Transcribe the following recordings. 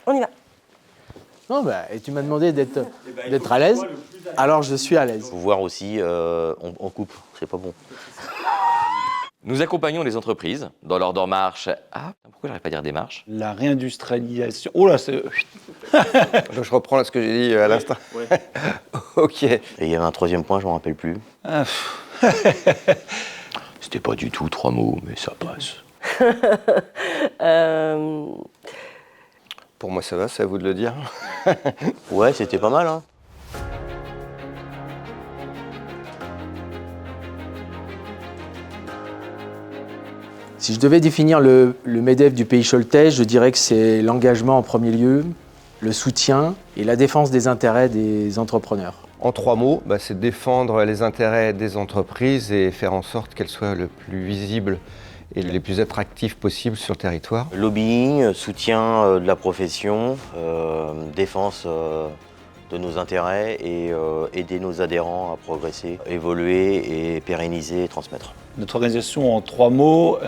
on y va. Non, et tu m'as demandé d'être à l'aise, alors je suis à l'aise. Faut voir aussi, on coupe, c'est pas bon. Nous accompagnons les entreprises dans leur démarche. Ah, pourquoi j'arrive pas à dire démarche? La réindustrialisation. Oh là, c'est. Je reprends ce que j'ai dit à l'instant. Ouais. Ok. Et il y avait un troisième point, je m'en rappelle plus. Ah, C'était pas du tout 3 mots, mais ça passe. Pour moi, ça va, c'est à vous de le dire. Ouais, c'était pas mal, hein. Si je devais définir le MEDEF du Pays Choletais, je dirais que c'est l'engagement en premier lieu, le soutien et la défense des intérêts des entrepreneurs. En 3 mots, c'est défendre les intérêts des entreprises et faire en sorte qu'elles soient le plus visibles et les plus attractives possibles sur le territoire. Lobbying, soutien de la profession, défense de nos intérêts et aider nos adhérents à progresser, évoluer et pérenniser et transmettre. Notre organisation en 3 mots,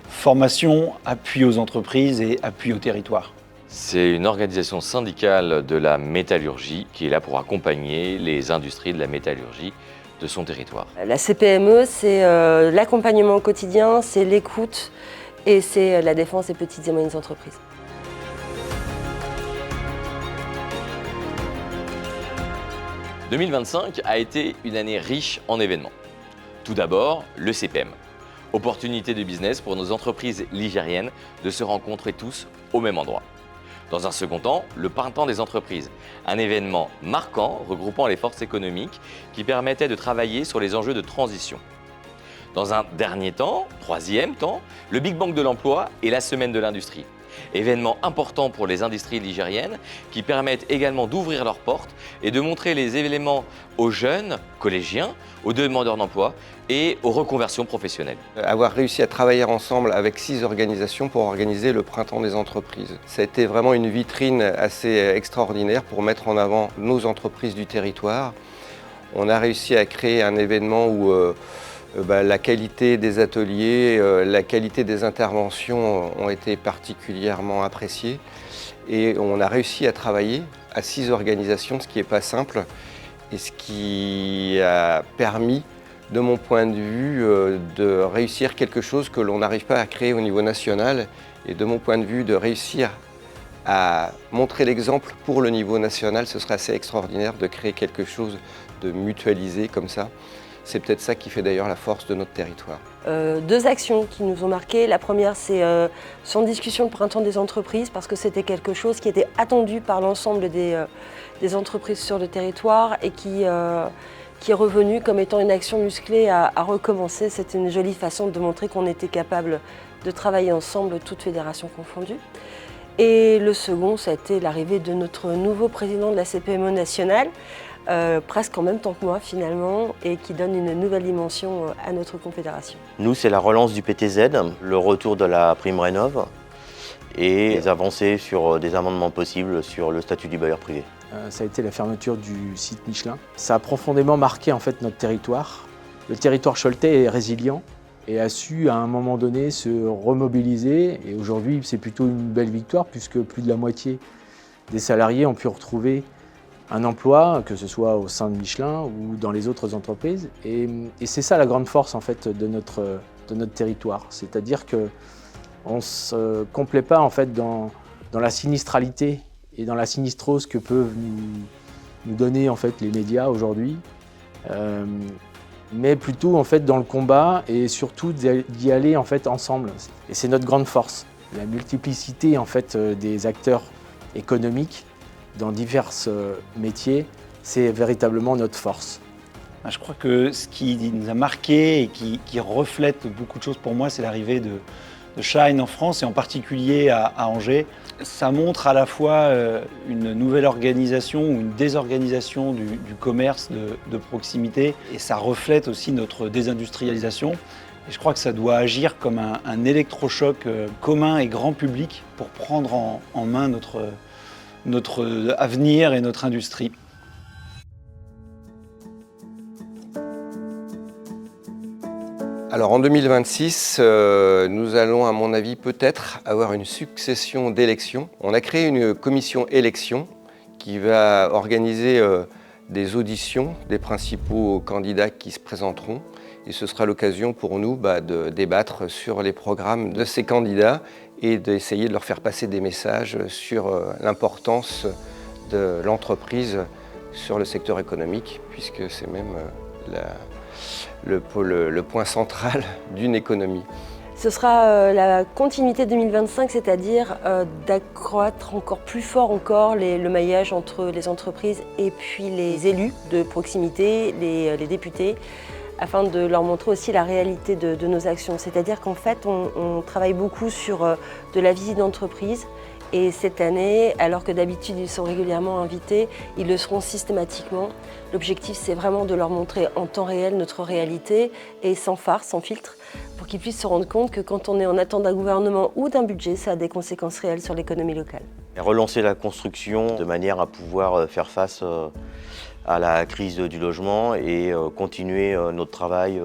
formation, appui aux entreprises et appui au territoire. C'est une organisation syndicale de la métallurgie qui est là pour accompagner les industries de la métallurgie de son territoire. La CPME, c'est l'accompagnement au quotidien, c'est l'écoute et c'est la défense des petites et moyennes entreprises. « 2025 a été une année riche en événements. Tout d'abord, le CPM. Opportunité de business pour nos entreprises ligériennes de se rencontrer tous au même endroit. Dans un second temps, le Printemps des entreprises, un événement marquant regroupant les forces économiques qui permettait de travailler sur les enjeux de transition. Dans un dernier temps, troisième temps, le Big Bang de l'emploi et la Semaine de l'industrie. Événements importants pour les industries ligériennes qui permettent également d'ouvrir leurs portes et de montrer les éléments aux jeunes, collégiens, aux demandeurs d'emploi et aux reconversions professionnelles. Avoir réussi à travailler ensemble avec 6 organisations pour organiser le Printemps des entreprises. Ça a été vraiment une vitrine assez extraordinaire pour mettre en avant nos entreprises du territoire. On a réussi à créer un événement où la qualité des ateliers, la qualité des interventions ont été particulièrement appréciées. Et on a réussi à travailler à 6 organisations, ce qui n'est pas simple, et ce qui a permis, de mon point de vue, de réussir quelque chose que l'on n'arrive pas à créer au niveau national, et de mon point de vue, de réussir à montrer l'exemple pour le niveau national. Ce serait assez extraordinaire de créer quelque chose de mutualisé comme ça. C'est peut-être ça qui fait d'ailleurs la force de notre territoire. 2 actions qui nous ont marquées. La première, c'est sans discussion le Printemps des entreprises, parce que c'était quelque chose qui était attendu par l'ensemble des entreprises sur le territoire et qui est revenu comme étant une action musclée à recommencer. C'était une jolie façon de montrer qu'on était capable de travailler ensemble, toutes fédérations confondues. Et le second, ça a été l'arrivée de notre nouveau président de la CPME nationale, presque en même temps que moi finalement, et qui donne une nouvelle dimension à notre confédération. Nous, c'est la relance du PTZ, le retour de la prime rénov' et les avancées sur des amendements possibles sur le statut du bailleur privé. Ça a été la fermeture du site Michelin. Ça a profondément marqué en fait notre territoire. Le territoire choletais est résilient et a su à un moment donné se remobiliser. Et aujourd'hui, c'est plutôt une belle victoire puisque plus de la moitié des salariés ont pu retrouver un emploi, que ce soit au sein de Michelin ou dans les autres entreprises. Et c'est ça la grande force en fait de notre territoire. C'est-à-dire qu'on ne se complaît pas en fait dans la sinistralité et dans la sinistrose que peuvent nous donner en fait les médias aujourd'hui, mais plutôt en fait dans le combat et surtout d'y aller en fait ensemble. Et c'est notre grande force, la multiplicité en fait des acteurs économiques dans divers métiers, c'est véritablement notre force. Je crois que ce qui nous a marqué et qui reflète beaucoup de choses pour moi, c'est l'arrivée de Shine en France et en particulier à Angers. Ça montre à la fois une nouvelle organisation ou une désorganisation du commerce de proximité, et ça reflète aussi notre désindustrialisation. Et je crois que ça doit agir comme un électrochoc commun et grand public pour prendre en main notre avenir et notre industrie. Alors en 2026, nous allons à mon avis peut-être avoir une succession d'élections. On a créé une commission élection qui va organiser des auditions des principaux candidats qui se présenteront. Et ce sera l'occasion pour nous de débattre sur les programmes de ces candidats et d'essayer de leur faire passer des messages sur l'importance de l'entreprise sur le secteur économique, puisque c'est même le point central d'une économie. Ce sera la continuité 2025, c'est-à-dire d'accroître encore plus fort le maillage entre les entreprises et puis les élus de proximité, les députés, afin de leur montrer aussi la réalité de nos actions. C'est-à-dire qu'en fait, on travaille beaucoup sur de la visite d'entreprise. Et cette année, alors que d'habitude ils sont régulièrement invités, ils le seront systématiquement. L'objectif, c'est vraiment de leur montrer en temps réel notre réalité et sans farce, sans filtre, pour qu'ils puissent se rendre compte que quand on est en attente d'un gouvernement ou d'un budget, ça a des conséquences réelles sur l'économie locale. Et relancer la construction de manière à pouvoir faire face à la crise du logement et continuer notre travail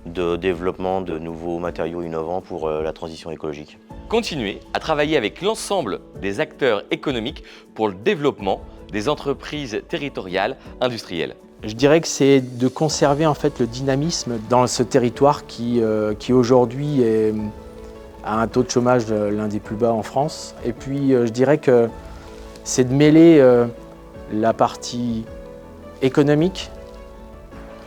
de développement de nouveaux matériaux innovants pour la transition écologique. Continuer à travailler avec l'ensemble des acteurs économiques pour le développement des entreprises territoriales industrielles. Je dirais que c'est de conserver en fait le dynamisme dans ce territoire qui aujourd'hui a un taux de chômage l'un des plus bas en France. Et puis je dirais que c'est de mêler la partie économique,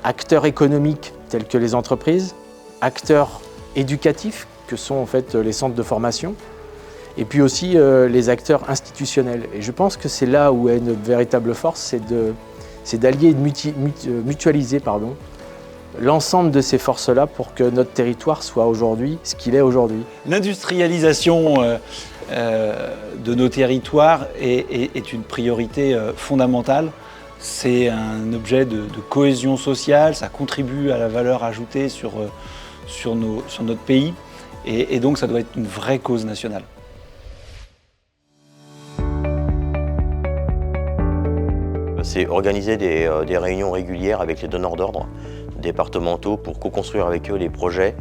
acteurs économiques tels que les entreprises, acteurs éducatifs que sont en fait les centres de formation, et puis aussi les acteurs institutionnels. Et je pense que c'est là où est notre véritable force, c'est d'allier et de mutualiser l'ensemble de ces forces-là pour que notre territoire soit aujourd'hui ce qu'il est aujourd'hui. L'industrialisation de nos territoires est une priorité fondamentale. C'est un objet de cohésion sociale, ça contribue à la valeur ajoutée sur notre pays. Et donc ça doit être une vraie cause nationale. C'est organiser des réunions régulières avec les donneurs d'ordre départementaux pour co-construire avec eux les projets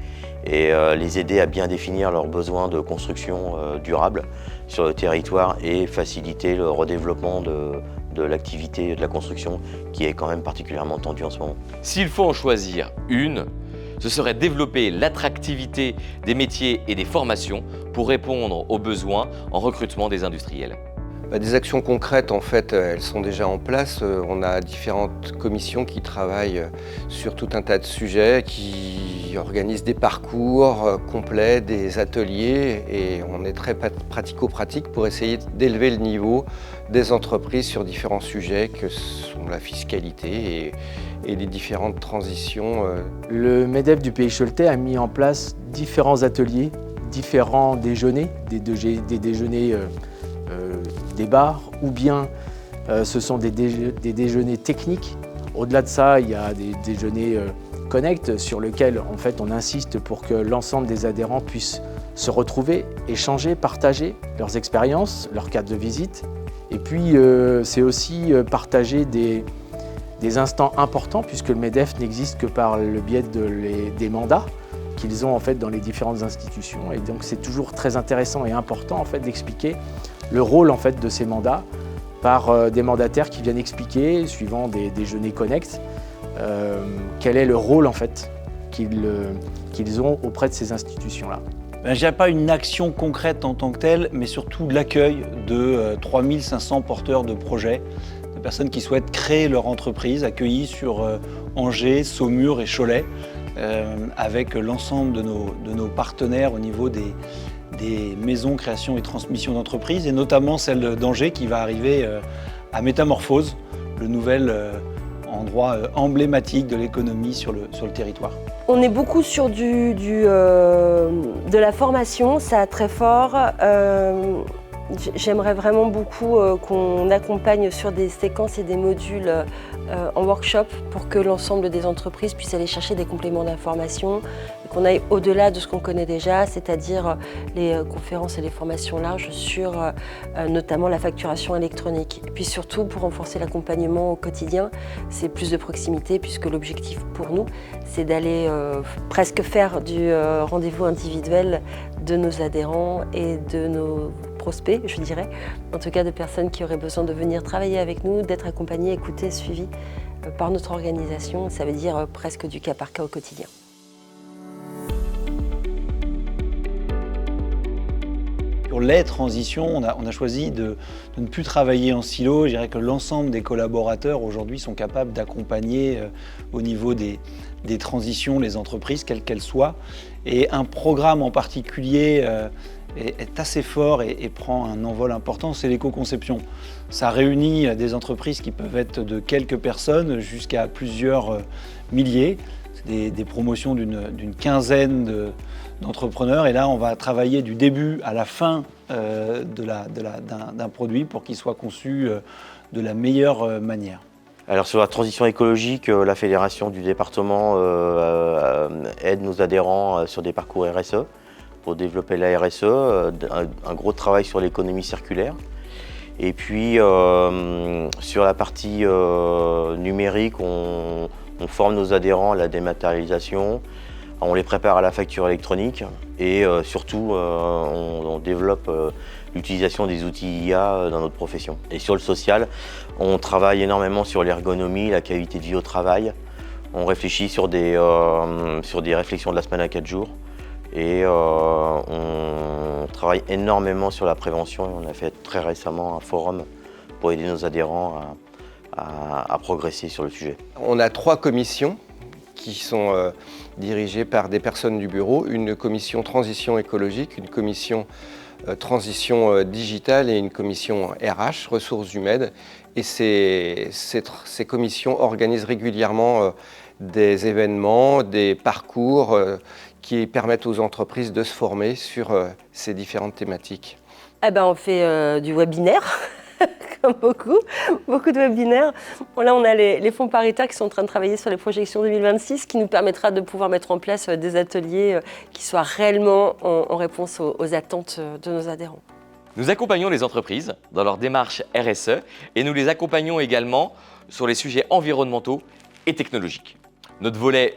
et les aider à bien définir leurs besoins de construction durable sur le territoire et faciliter le redéveloppement de l'activité de la construction qui est quand même particulièrement tendue en ce moment. S'il faut en choisir une, ce serait développer l'attractivité des métiers et des formations pour répondre aux besoins en recrutement des industriels. Des actions concrètes, en fait, elles sont déjà en place. On a différentes commissions qui travaillent sur tout un tas de sujets, qui organisent des parcours complets, des ateliers, et on est très pratico-pratique pour essayer d'élever le niveau des entreprises sur différents sujets que sont la fiscalité et les différentes transitions. Le MEDEF du Pays Choletais a mis en place différents ateliers, différents déjeuners, des déjeuners des bars, ou bien ce sont des déjeuners techniques. Au-delà de ça, il y a des déjeuners Connect sur lesquels en fait, on insiste pour que l'ensemble des adhérents puissent se retrouver, échanger, partager leurs expériences, leurs cadres de visite. Et puis c'est aussi partager des instants importants, puisque le MEDEF n'existe que par le biais des mandats qu'ils ont en fait dans les différentes institutions. Et donc c'est toujours très intéressant et important en fait d'expliquer le rôle en fait de ces mandats par des mandataires qui viennent expliquer, suivant des déjeuners Connect, quel est le rôle en fait qu'ils ont auprès de ces institutions-là. Je dirais pas une action concrète en tant que telle, mais surtout l'accueil de 3500 porteurs de projets, de personnes qui souhaitent créer leur entreprise, accueillies sur Angers, Saumur et Cholet, avec l'ensemble de nos partenaires au niveau des maisons création et transmission d'entreprises, et notamment celle d'Angers qui va arriver à Métamorphose, le nouvel endroit emblématique de l'économie sur le territoire. On est beaucoup sur de la formation, ça a très fort. J'aimerais vraiment beaucoup qu'on accompagne sur des séquences et des modules en workshop pour que l'ensemble des entreprises puissent aller chercher des compléments d'information, qu'on aille au-delà de ce qu'on connaît déjà, c'est-à-dire les conférences et les formations larges sur notamment la facturation électronique. Et puis surtout, pour renforcer l'accompagnement au quotidien, c'est plus de proximité puisque l'objectif pour nous, c'est d'aller presque faire du rendez-vous individuel de nos adhérents et de nos prospects, je dirais, en tout cas de personnes qui auraient besoin de venir travailler avec nous, d'être accompagnées, écoutées, suivies par notre organisation. Ça veut dire presque du cas par cas au quotidien. Sur les transitions, on a choisi de ne plus travailler en silo. Je dirais que l'ensemble des collaborateurs aujourd'hui sont capables d'accompagner au niveau des transitions les entreprises, quelles qu'elles soient. Et un programme en particulier est assez fort et prend un envol important, c'est l'éco-conception. Ça réunit des entreprises qui peuvent être de quelques personnes jusqu'à plusieurs milliers. C'est des promotions d'une quinzaine d'entrepreneurs. Et là, on va travailler du début à la fin d'un produit pour qu'il soit conçu de la meilleure manière. Alors sur la transition écologique, la fédération du département aide nos adhérents sur des parcours RSE pour développer la RSE, un gros travail sur l'économie circulaire. Et puis sur la partie numérique, on forme nos adhérents à la dématérialisation, on les prépare à la facture électronique et surtout on développe l'utilisation des outils IA dans notre profession. Et sur le social, on travaille énormément sur l'ergonomie, la qualité de vie au travail. On réfléchit sur des réflexions de la semaine à 4 jours. Et on travaille énormément sur la prévention. On a fait très récemment un forum pour aider nos adhérents à progresser sur le sujet. On a 3 commissions qui sont dirigées par des personnes du bureau, une commission transition écologique, une commission transition digitale et une commission RH, ressources humaines. Et ces commissions organisent régulièrement des événements, des parcours qui permettent aux entreprises de se former sur ces différentes thématiques. On fait du webinaire, comme beaucoup de webinaires. Là, on a les fonds paritaires qui sont en train de travailler sur les projections 2026, qui nous permettra de pouvoir mettre en place des ateliers qui soient réellement en réponse aux attentes de nos adhérents. Nous accompagnons les entreprises dans leur démarche RSE et nous les accompagnons également sur les sujets environnementaux et technologiques. Notre volet